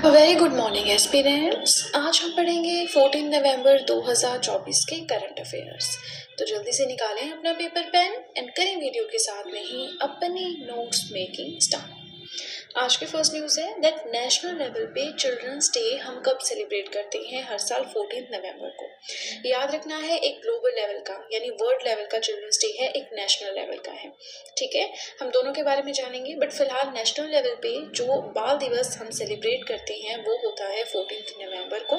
Very good morning aspirants. आज हम पढ़ेंगे 14 नवंबर 2024 के करंट अफेयर्स। तो जल्दी से निकालें अपना पेपर पेन एंड करें वीडियो के साथ में ही अपनी नोट्स मेकिंग स्टार्ट। आज के फर्स्ट न्यूज़ है दैट नेशनल लेवल पे चिल्ड्रंस डे हम कब सेलिब्रेट करते हैं? हर साल 14 नवंबर को। याद रखना है, एक ग्लोबल लेवल का यानी वर्ल्ड लेवल का चिल्ड्रंस डे है, एक नेशनल लेवल का है। ठीक है, हम दोनों के बारे में जानेंगे, बट फिलहाल नेशनल लेवल पे जो बाल दिवस हम सेलिब्रेट करते हैं वो होता है 14 नवंबर को।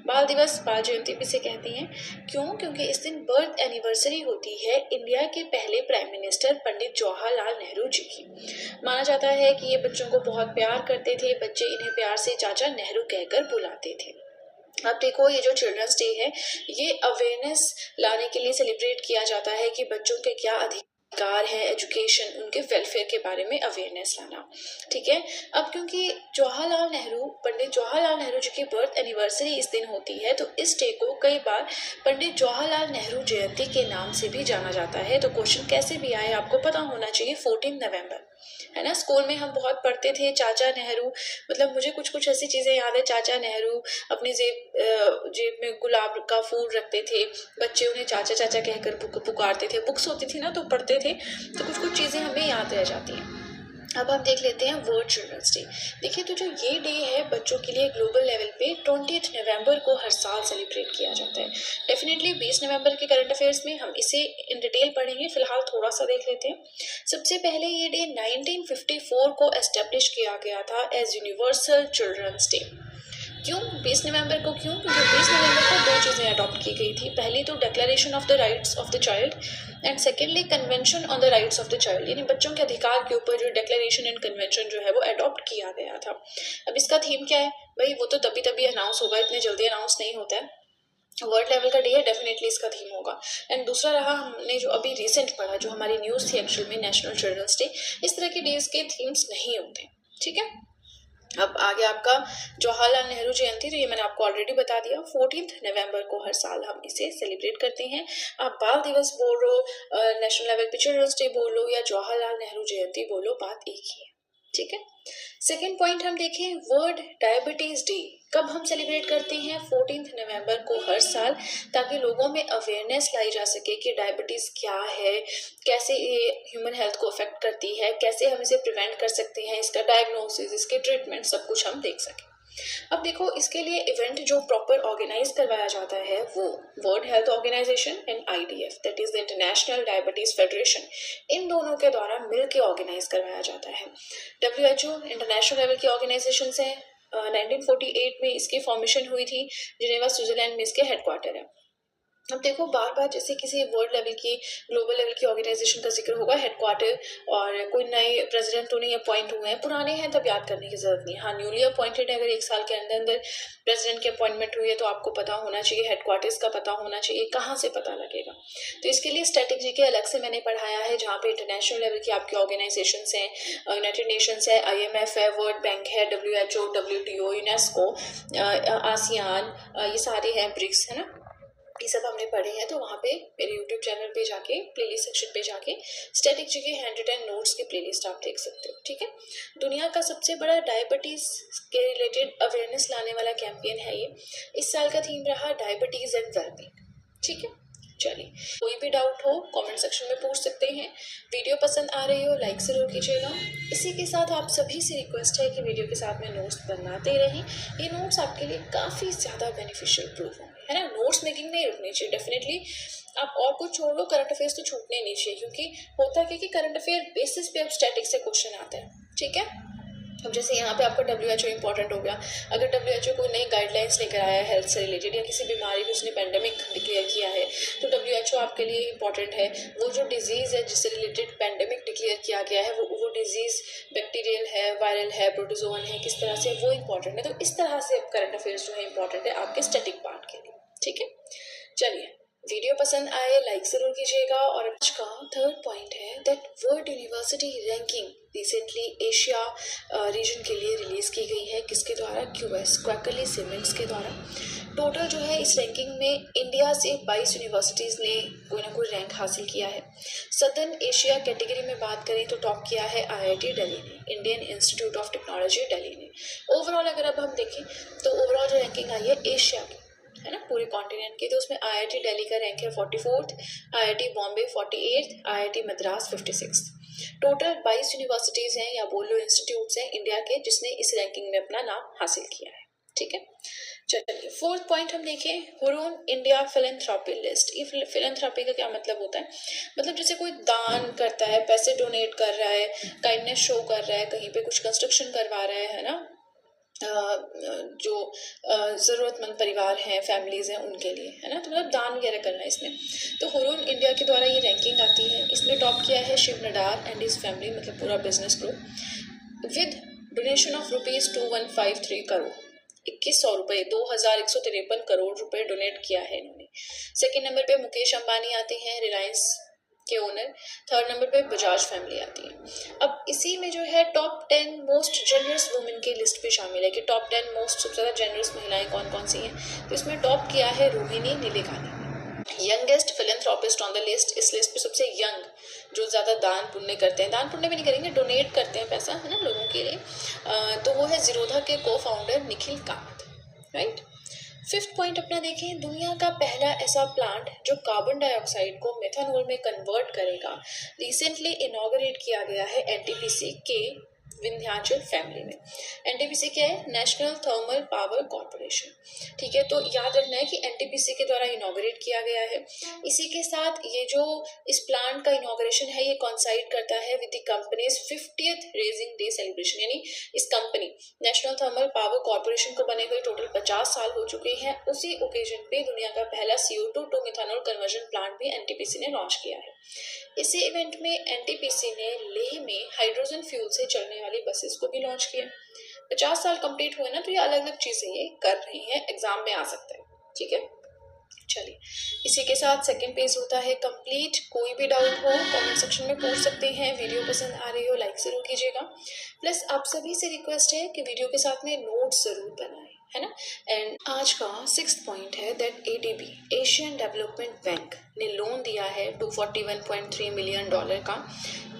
बाल दिवस, बाल जयंती भी से कहते हैं। क्यों? क्योंकि इस दिन बर्थ एनिवर्सरी होती है इंडिया के पहले प्राइम मिनिस्टर पंडित जवाहरलाल नेहरू जी की। माना जाता है कि ये बच्चों को बहुत प्यार करते थे, बच्चे इन्हें प्यार से चाचा नेहरू कहकर बुलाते थे। अब देखो, ये जो चिल्ड्रंस डे है ये अवेयरनेस लाने के लिए सेलिब्रेट किया जाता है कि बच्चों के क्या अधिकार है, एजुकेशन, उनके वेलफेयर के बारे में अवेयरनेस लाना। ठीक है, अब क्योंकि पंडित जवाहरलाल नेहरू जी की बर्थ एनिवर्सरी इस दिन होती है, तो इस डे को कई बार पंडित जवाहरलाल नेहरू जयंती के नाम से भी जाना जाता है। तो क्वेश्चन कैसे भी आए आपको पता होना चाहिए, 14 नवंबर है ना। स्कूल में हम बहुत पढ़ते थे चाचा नेहरू, मतलब मुझे कुछ कुछ ऐसी चीजें याद है। चाचा नेहरू अपनी जेब में गुलाब का फूल रखते थे, बच्चे उन्हें चाचा चाचा कहकर पुकारते थे। बुक्स होती थी ना तो पढ़ते थे, तो कुछ कुछ चीजें हमें याद रह जाती हैं। अब हम देख लेते हैं वर्ल्ड चिल्ड्रंस डे। देखिए, तो जो ये डे है बच्चों के लिए ग्लोबल लेवल पे 20 नवंबर को हर साल सेलिब्रेट किया जाता है। डेफिनेटली 20 नवंबर के करंट अफेयर्स में हम इसे इन डिटेल पढ़ेंगे, फिलहाल थोड़ा सा देख लेते हैं। सबसे पहले ये डे 1954 को एस्टेब्लिश किया गया था एज यूनिवर्सल चिल्ड्रंस डे। क्यों 20 नवंबर को? क्यों? क्योंकि 20 नवंबर को दो चीज़ें अडॉप्ट की गई थी। पहली तो declaration of the rights of the child and secondly convention on the rights of the child, यानी बच्चों के अधिकार के ऊपर जो डिक्लेरेशन एंड कन्वेंशन जो है वो अडॉप्ट किया गया था। अब इसका थीम क्या है भाई? वो तो तभी अनाउंस होगा, इतने जल्दी अनाउंस नहीं होता है। वर्ल्ड लेवल का डे है, डेफिनेटली इसका थीम होगा। एंड दूसरा रहा, हमने जो अभी रिसेंट पढ़ा, जो हमारी न्यूज़ थी एक्चुअल में, नेशनल चिल्ड्रंस डे। इस तरह के डेज के थीम्स नहीं होते। ठीक है, अब आगे आपका जवाहरलाल नेहरू जयंती, तो ये मैंने आपको ऑलरेडी बता दिया, 14 नवंबर को हर साल हम इसे सेलिब्रेट करते हैं। आप बाल दिवस बोल लो, नेशनल लेवल पे चिल्ड्रंस डे बोल लो या जवाहरलाल नेहरू जयंती बोलो, बात एक ही है। ठीक है, सेकेंड पॉइंट हम देखें, वर्ल्ड डायबिटीज डे कब हम सेलिब्रेट करते हैं? 14 नवंबर को हर साल, ताकि लोगों में अवेयरनेस लाई जा सके कि डायबिटीज क्या है, कैसे ये ह्यूमन हेल्थ को अफेक्ट करती है, कैसे हम इसे प्रिवेंट कर सकते हैं, इसका डायग्नोसिस, इसके ट्रीटमेंट, सब कुछ हम देख सकें। अब देखो, इसके लिए इवेंट जो प्रॉपर ऑर्गेनाइज करवाया जाता है वो World Health Organization and IDF, that is the International Diabetes Federation, इन दोनों के द्वारा मिलकर ऑर्गेनाइज करवाया जाता है। WHO इंटरनेशनल लेवल की ऑर्गेनाइजेशन है। 1948 में इसकी फॉर्मेशन हुई थी, जिनेवा स्विट्जरलैंड में इसके हेडक्वार्टर है। अब देखो, बार बार जैसे किसी वर्ल्ड लेवल की, ग्लोबल लेवल की ऑर्गेनाइजेशन का जिक्र होगा, हेडक्वार्टर और कोई नए प्रेसिडेंट तो नहीं अपॉइंट हुए हैं, पुराने हैं तब याद करने की जरूरत नहीं। हाँ, न्यूली अपॉइंटेड है, अगर एक साल के अंदर अंदर प्रेसिडेंट की अपॉइंटमेंट हुई है तो आपको पता होना चाहिए, हेडक्वार्टर्स का पता होना चाहिए, कहाँ से पता लगेगा। तो इसके लिए स्ट्रेटेजी के अलग से मैंने पढ़ाया है, जहाँ पे इंटरनेशनल लेवल की आपकी ऑर्गेनाइजेशन हैं, यूनाइटेड नेशंस है, IMF है, वर्ल्ड बैंक है, WHO, WTO, यूनेस्को, आसियान, ये सारे हैं, ब्रिक्स है ना, ये सब हमने पढ़े हैं। तो वहाँ पे मेरे यूट्यूब चैनल पे जाके प्लेलिस्ट सेक्शन पे जाके स्टैटिक जी के हैंड रिटन नोट्स की प्लेलिस्ट आप देख सकते हो। ठीक है, दुनिया का सबसे बड़ा डायबिटीज के रिलेटेड अवेयरनेस लाने वाला कैंपेन है ये। इस साल का थीम रहा डायबिटीज एंड वेलबींग। ठीक है, चलिए, कोई भी डाउट हो कमेंट सेक्शन में पूछ सकते हैं। वीडियो पसंद आ रही हो लाइक जरूर कीजिएगा। इसी के साथ आप सभी से रिक्वेस्ट है कि वीडियो के साथ में नोट्स बनाते रहें। ये नोट्स आपके लिए काफ़ी ज़्यादा बेनिफिशियल प्रूव होंगे, है ना। नोट्स मेकिंग नहीं रुकनी चाहिए, डेफिनेटली आप और कुछ छोड़ लो, करंट अफेयर्स तो छूटने नहीं चाहिए, क्योंकि होता है कि करंट अफेयर बेसिस पे अब स्टैटिक से क्वेश्चन आते हैं। ठीक है, अब जैसे यहाँ पे आपका WHO इंपॉर्टेंट हो गया। अगर WHO कोई नई गाइडलाइंस लेकर आया है हेल्थ से रिलेटेड, या किसी बीमारी को उसने पेंडेमिक डिक्लेयर किया है, तो WHO आपके लिए इंपॉर्टेंट है। वो जो डिजीज़ है जिससे रिलेटेड पेंडेमिक डिक्लेयर किया गया है, वो डिजीज़ बैक्टीरियल है, वायरल है, प्रोटोजोन है, किस तरह से वो इंपॉर्टेंट है। तो इस तरह से करंट अफेयर्स जो है इंपॉर्टेंट है आपके स्टैटिक पार्ट के लिए। ठीक है, चलिए, वीडियो पसंद आए लाइक जरूर कीजिएगा। और आज का थर्ड पॉइंट है that world university ranking recently Asia region के लिए रिलीज़ की गई है। किसके द्वारा? क्यूएस, क्वैकरली सीमेंट्स के द्वारा। टोटल जो है इस रैंकिंग में इंडिया से 22 यूनिवर्सिटीज़ ने कोई ना कोई रैंक हासिल किया है। सदर्न एशिया कैटेगरी में बात करें तो टॉप किया है आईआईटी दिल्ली ने, Indian institute of technology Delhi ने। ओवरऑल अगर अब हम देखें तो ओवरऑल जो रैंकिंग आई है एशिया की, है ना, पूरे कॉन्टिनेंट की, तो उसमें आईआईटी दिल्ली का रैंक है 44th, IIT Bombay 48th, IIT Madras 56th। Total 22 universities हैं या बोल लो इंस्टीट्यूट्स हैं इंडिया के जिसने इस रैंकिंग में अपना नाम हासिल किया है। ठीक है, चलिए फोर्थ पॉइंट हम देखें, हुरून इंडिया फिलैंथ्रोपी लिस्ट। ये फिलैंथ्रोपी का क्या मतलब होता है? मतलब जैसे कोई दान करता है, पैसे डोनेट कर रहा है, काइंडनेस शो कर रहा है, कहीं पे कुछ कंस्ट्रक्शन करवा रहा है ना, जो ज़रूरतमंद परिवार हैं, फैमिलीज़ हैं, उनके लिए, है ना, तो मतलब दान वगैरह करना है इसमें। तो हुरून इंडिया के द्वारा ये रैंकिंग आती है। इसमें टॉप किया है Shiv Nadar and his family, मतलब पूरा business group, with donation of ₹2153 crore, 2100 रुपये, 2153 करोड़ रुपए डोनेट किया है इन्होंने। सेकेंड नंबर पे मुकेश अंबानी आते हैं, रिलायंस के ओनर। थर्ड नंबर पे बजाज फैमिली आती है। अब इसी में जो है टॉप 10 मोस्ट जेनरस वुमेन की लिस्ट भी शामिल है कि टॉप 10 मोस्ट सबसे ज़्यादा जेनरस महिलाएं कौन कौन सी हैं। तो इसमें टॉप किया है Rohini Nilekani, youngest philanthropist on the list. इस लिस्ट पे सबसे यंग, जो ज़्यादा दान पुण्य करते हैं, दान पुण्य भी नहीं करेंगे, डोनेट करते हैं पैसा, है ना, लोगों के लिए, तो वो है जीरोधा के को founder Nikhil Kamat, right. Fifth point अपना देखें, दुनिया का पहला ऐसा प्लांट जो कार्बन डाइऑक्साइड को मेथनॉल में कन्वर्ट करेगा, रिसेंटली इनॉग्रेट किया गया है एनटीपीसी के विंध्याचल फैमिली में। एनटीपीसी क्या है? National thermal power corporation. ठीक है, तो याद रखना है कि एनटीपीसी के द्वारा इनॉग्रेट किया गया है। इसी के साथ ये जो इस प्लांट का इनॉग्रेशन है ये कॉन्साइड करता है with the companies 50th raising day celebration, यानी इस company national thermal power corporation को बने हुए टोटल 50 साल हो चुके हैं। उसी ओकेजन पे दुनिया का पहला CO2 to methanol conversion plant भी एनटीपीसी ने लॉन्च किया है। इसी इवेंट में एनटीपीसी ने लेह में हाइड्रोजन फ्यूल से चलने वाली बसेस को भी लॉन्च किया। 50 साल कंप्लीट हुए ना, तो ये अलग अलग चीजें ये कर रही हैं, एग्जाम में आ सकता है। ठीक है, चलिए इसी के साथ सेकंड पेज होता है कंप्लीट। कोई भी डाउट हो कमेंट सेक्शन में पूछ सकते हैं। वीडियो पसंद आ रही हो लाइक जरूर कीजिएगा। प्लस आप सभी से रिक्वेस्ट है कि वीडियो के साथ में नोट्स जरूर बनाएं, है ना। एंड आज का 6th पॉइंट है that ADB, Asian development bank ने लोन दिया है $241.3 मिलियन का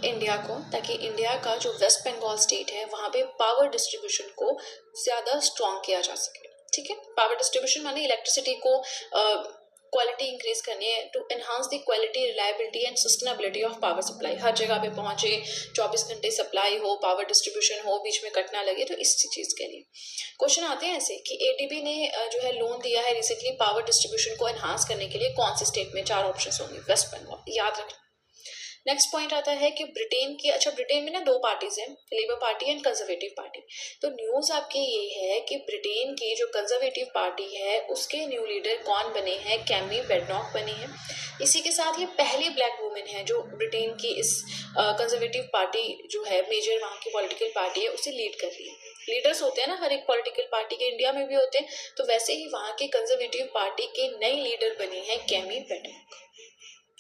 इंडिया को, ताकि इंडिया का जो वेस्ट बंगाल स्टेट है वहाँ पे पावर डिस्ट्रीब्यूशन को ज़्यादा स्ट्रॉन्ग किया जा सके। ठीक है, पावर डिस्ट्रीब्यूशन माने इलेक्ट्रिसिटी को क्वालिटी इंक्रीज करनी है, to enhance the quality, reliability and sustainability of power supply. हर जगह पे पहुंचे, 24 घंटे सप्लाई हो, पावर डिस्ट्रीब्यूशन हो, बीच में कट ना लगे, तो इस चीज़ के लिए क्वेश्चन आते हैं ऐसे कि एडीबी ने जो है लोन दिया है रिसेंटली पावर डिस्ट्रीब्यूशन को एनहांस करने के लिए, कौन से स्टेट में? 4 ऑप्शन होंगे, वेस्ट बंगाल, याद रखना। नेक्स्ट पॉइंट आता है कि ब्रिटेन की, अच्छा ब्रिटेन में ना 2 पार्टीज हैं, labour party and conservative party. तो न्यूज़ आपके ये है कि ब्रिटेन की जो कंजर्वेटिव पार्टी है उसके न्यू लीडर कौन बने हैं? कैमी बेडनॉक बनी है। इसी के साथ ये पहली ब्लैक वुमेन है जो ब्रिटेन की इस कंजर्वेटिव पार्टी जो है मेजर वहाँ की पॉलिटिकल पार्टी है उसे लीड कर रही है। लीडर्स होते हैं ना हर एक पॉलिटिकल पार्टी के, इंडिया में भी होते हैं, तो वैसे ही वहाँ की कंजर्वेटिव पार्टी के नई लीडर बनी है कैमी बेडनॉक।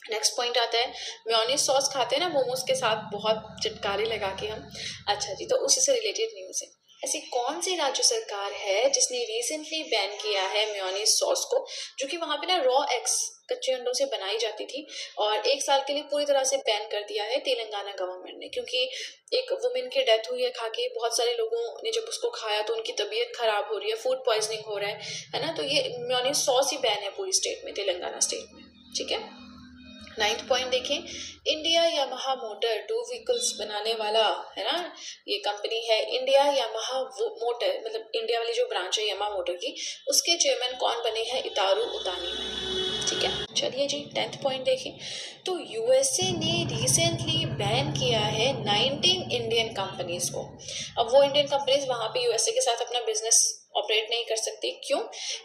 नेक्स्ट पॉइंट आता है, मेयोनीज सॉस खाते हैं ना मोमोज के साथ, बहुत चटकारे लगा के हम। अच्छा जी, तो उसी से रिलेटेड न्यूज़ है। ऐसी कौन सी राज्य सरकार है जिसने रिसेंटली बैन किया है मेयोनीज सॉस को, जो कि वहाँ पे ना रॉ एग्स, कच्चे अंडों से बनाई जाती थी, और 1 साल के लिए पूरी तरह से बैन कर दिया है तेलंगाना गवर्नमेंट ने, क्योंकि एक वुमेन की डेथ हुई है खा के। बहुत सारे लोगों ने जब उसको खाया तो उनकी तबीयत खराब हो रही है, फूड पॉइजनिंग हो रहा है ना। तो ये मेयोनीज सॉस ही बैन है पूरी स्टेट में, तेलंगाना स्टेट में। ठीक है, 9th पॉइंट देखें, इंडिया यामाहा मोटर 2 व्हीकल्स बनाने वाला है ना, ये कंपनी है इंडिया यामाहा मोटर, मतलब इंडिया वाली जो ब्रांच है यामाहा मोटर की, उसके चेयरमैन कौन बने हैं? इतारू उतानी बने। ठीक है, चलिए जी 10th पॉइंट देखें, तो यूएसए ने रिसेंटली बैन किया है 19 इंडियन कंपनीज को। अब वो इंडियन कंपनीज वहाँ पे यूएसए के साथ अपना बिजनेस ऑपरेट नहीं कर सकती। क्यों?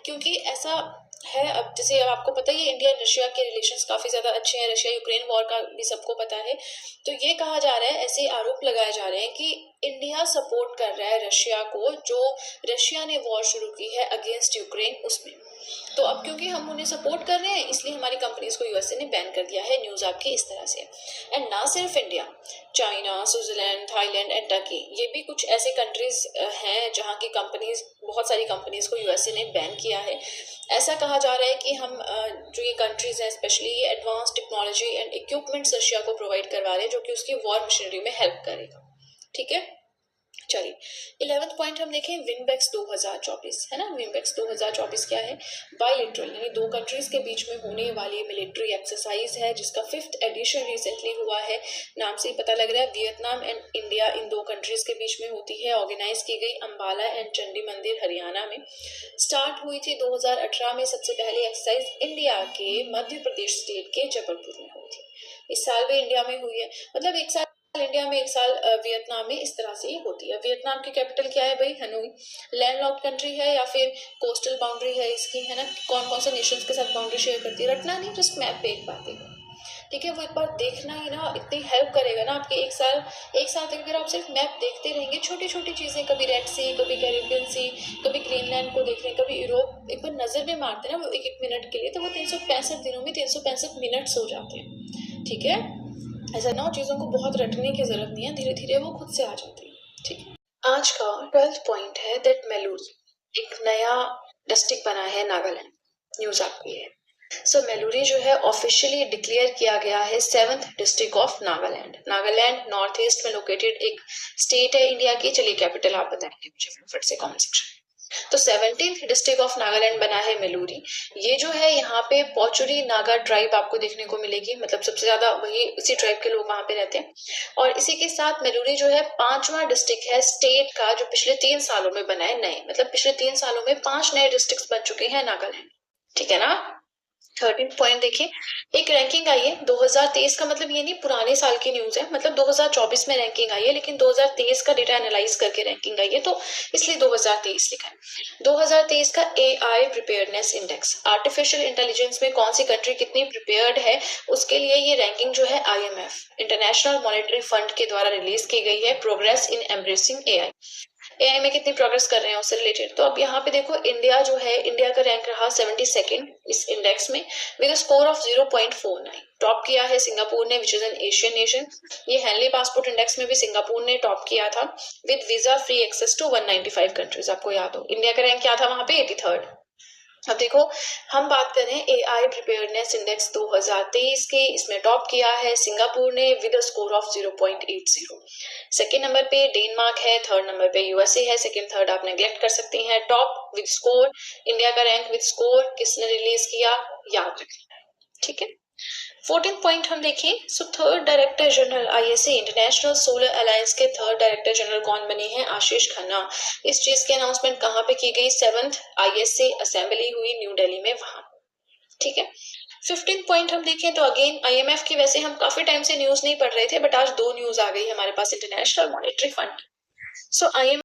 क्योंकि ऐसा है। अब जैसे अब आपको पता ही है इंडिया रशिया के रिलेशंस काफी ज्यादा अच्छे हैं, रशिया यूक्रेन वॉर का भी सबको पता है। तो ये कहा जा रहा है, ऐसे आरोप लगाए जा रहे हैं कि इंडिया सपोर्ट कर रहा है रशिया को, जो रशिया ने वॉर शुरू की है अगेंस्ट यूक्रेन उसमें। तो अब क्योंकि हम उन्हें सपोर्ट कर रहे हैं इसलिए हमारी कंपनीज को यूएसए ने बैन कर दिया है। न्यूज आपकी इस तरह से। एंड ना सिर्फ India, China, Switzerland, Thailand and Turkey, ये भी कुछ ऐसे कंट्रीज हैं जहाँ की कंपनीज, बहुत सारी कंपनीज को यूएसए ने बैन किया है। ऐसा कहा जा रहा है कि हम जो ये कंट्रीज हैं स्पेशली ये advance technology and equipments Russia को प्रोवाइड करवा रहे हैं जो कि उसकी वॉर मशीनरी में हेल्प करेगा। ठीक है, चलिए 11th पॉइंट हम देखें, विनबेक्स 2024 है ना। विनबेक्स 2024 क्या है? बायलिटरल यानी दो कंट्रीज के बीच में होने वाली मिलिट्री एक्सरसाइज है जिसका 5th एडिशन रिसेंटली हुआ है। नाम से ही पता लग रहा है वियतनाम एंड इंडिया इन दो कंट्रीज के बीच में होती है। ऑर्गेनाइज की गई अंबाला एंड चंडी मंदिर हरियाणा में। स्टार्ट हुई थी 2018 में। सबसे पहले एक्सरसाइज इंडिया के मध्य प्रदेश स्टेट के जबलपुर में हुई थी। इस साल भी इंडिया में हुई है, मतलब एक साल इंडिया में एक साल वियतनाम में, इस तरह से ही होती है। वियतनाम की कैपिटल क्या है भाई? हनोई। लैंडलॉक्ड कंट्री है या फिर कोस्टल बाउंड्री है इसकी, है ना। कौन कौन से नेशंस के साथ बाउंड्री शेयर करती है रटना नहीं, जस्ट मैप पे एक बार देखो। ठीक है, वो एक बार देखना ही ना इतनी हेल्प करेगा ना आपके एक साल तक अगर आप सिर्फ मैप देखते रहेंगे, छोटी छोटी चीजें, कभी रेड सी, कभी कैरिबियन सी, कभी ग्रीनलैंड को देख रहे हैं, कभी यूरोप, एक बार नजर में मारते हैं ना वो एक मिनट के लिए, तो वो 365 दिनों में 365 मिनट्स हो जाते हैं। ठीक है, ऐसा ना चीजों को बहुत रटने की जरूरत नहीं है, धीरे धीरे वो खुद से आ जाती है। ठीक है, आज का 12th पॉइंट है दैट मेलूरी एक नया डिस्ट्रिक्ट बना है नागालैंड। न्यूज आपकी है। सो मेलूरी जो है ऑफिशियली डिक्लेयर किया गया है 7th district of Nagaland. Nagaland north east में लोकेटेड एक स्टेट है इंडिया की। चलिए कैपिटल आप बताएंगे मुझे फटाफट से कमेंट सेक्शन। तो 17th डिस्ट्रिक्ट ऑफ नागालैंड बना है मेलूरी। ये जो है यहाँ पे पोचुरी नागा ट्राइब आपको देखने को मिलेगी, मतलब सबसे ज्यादा वही इसी ट्राइब के लोग वहां पे रहते हैं। और इसी के साथ मेलूरी जो है 5वां डिस्ट्रिक्ट है स्टेट का जो पिछले 3 सालों में बना है नए, मतलब पिछले 3 सालों में 5 नए डिस्ट्रिक्ट बन चुके हैं नागालैंड। ठीक है ना। 13th पॉइंट देखिए, एक रैंकिंग आई है 2023 का, मतलब ये नहीं पुराने साल की न्यूज है, मतलब 2024 में रैंकिंग आई है लेकिन 2023 का डेटा एनालाइज करके रैंकिंग आई है, तो इसलिए 2023 लिखा है। 2023 का AI preparedness index, artificial intelligence में कौन सी कंट्री कितनी प्रिपेयर्ड है उसके लिए ये रैंकिंग जो है IMF इंटरनेशनल मॉनेटरी फंड के द्वारा रिलीज की गई है। प्रोग्रेस इन एम्ब्रेसिंग AI में कितनी प्रोग्रेस कर रहे हैं उससे रिलेटेड। तो अब यहाँ पे देखो इंडिया जो है, इंडिया का रैंक रहा 72nd इस इंडेक्स में विद स्कोर ऑफ 0.49। टॉप किया है सिंगापुर ने, which is an Asian nation. ये हेनली पासपोर्ट इंडेक्स में भी सिंगापुर ने टॉप किया था with visa free access to 195 countries. आपको याद हो इंडिया का रैंक क्या था वहां पे? 83rd। अब देखो हम बात करें AI प्रिपेयर्डनेस इंडेक्स 2023 के, इसमें टॉप किया है सिंगापुर ने with score of 0.80। Second number पे डेनमार्क है, थर्ड नंबर पे USA है। सेकेंड थर्ड आप नेग्लेक्ट कर सकते हैं। टॉप विद स्कोर इंडिया का रैंक विद स्कोर किसने रिलीज किया, याद रखना। ठीक है, 14th पॉइंट हम देखें। So third director general ISA international solar alliance के थर्ड डायरेक्टर जनरल कौन बने हैं? आशीष खन्ना। इस चीज की अनाउंसमेंट कहाँ पे की गई? 7th ISA असेंबली हुई न्यू दिल्ली में, वहां। ठीक है, 15th पॉइंट हम देखें तो अगेन IMF की, वैसे हम काफी टाइम से न्यूज नहीं पढ़ रहे थे बट आज 2 न्यूज आ गई हमारे पास। इंटरनेशनल मॉनेटरी फंड, सो IMF